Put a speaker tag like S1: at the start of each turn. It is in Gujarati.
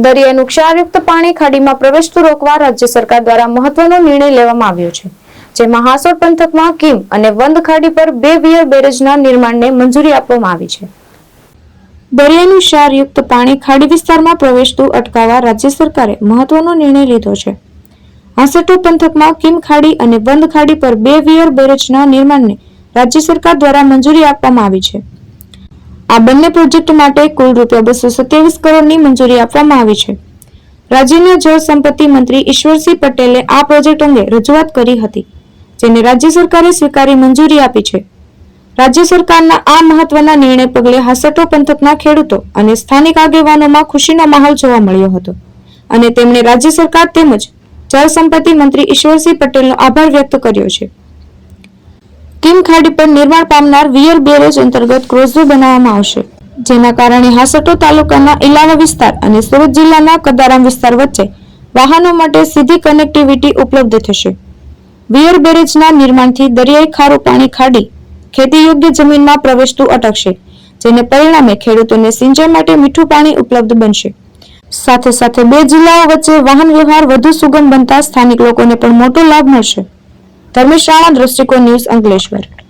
S1: દરિયાનું ક્ષારયુક્ત પાણી ખાડીમાં પ્રવેશતું રોકવા રાજ્ય સરકાર દ્વારા મહત્વનો નિર્ણય લેવામાં આવ્યો છે, જેમાં હાસોટ પંથકમાં કીમ અને વંદ ખાડી પર 2 વિયર બેરેજના નિર્માણને મંજૂરી આપવામાં આવી છે. દરિયાનું ક્ષારયુક્ત પાણી ખાડી વિસ્તારમાં પ્રવેશતું અટકાવવા રાજ્ય સરકારે મહત્વનો નિર્ણય લીધો છે. હાસોટ પંથકમાં કીમ ખાડી અને વંદ ખાડી પર 2 વિયર બેરેજના નિર્માણને રાજ્ય સરકાર દ્વારા મંજૂરી આપવામાં આવી છે. આ બંને પ્રોજેક્ટ માટે કુલ ₹227 કરોડની મંજૂરી આપવામાં આવી છે. રાજ્યના જળ સંપત્તિ મંત્રી ઈશ્વરસિંહ પટેલે આ પ્રોજેક્ટ અંગે રજૂઆત કરી હતી, જેને રાજ્ય સરકારે સ્વીકારી મંજૂરી આપી છે. રાજ્ય સરકારના આ મહત્વના નિર્ણય પગલે હાસોટ પંથકના ખેડૂતો અને સ્થાનિક આગેવાનોમાં ખુશીનો માહોલ જોવા મળ્યો હતો અને તેમણે રાજ્ય સરકાર તેમજ જળ સંપત્તિ મંત્રી ઈશ્વરસિંહ પટેલનો આભાર વ્યક્ત કર્યો છે. કીમ ખાડી પર નિર્માણ પામનાર વિયર બેરેજ અંતર્ગત ક્રોઝવે બનાવવામાં આવશે, જેના કારણે હાસોટ તાલુકાના ઇલાવા વિસ્તાર અને સુરત જિલ્લાના કદારામ વિસ્તાર વચ્ચે વાહનો માટે સીધી કનેક્ટિવિટી ઉપલબ્ધ થશે. વિયર બેરેજના નિર્માણથી દરિયાઈ ખારું પાણી ખાડી ખેતી યોગ્ય જમીનમાં પ્રવેશતું અટકશે, જેને પરિણામે ખેડૂતોને સિંચાઈ માટે મીઠું પાણી ઉપલબ્ધ બનશે. સાથે સાથે 2 જિલ્લાઓ વચ્ચે વાહન વ્યવહાર વધુ સુગમ બનતા સ્થાનિક લોકોને પણ મોટો લાભ મળશે. ધર્મેશ રાણા, દ્રષ્ટિકોણ ન્યૂઝ, અંકલેશ્વર.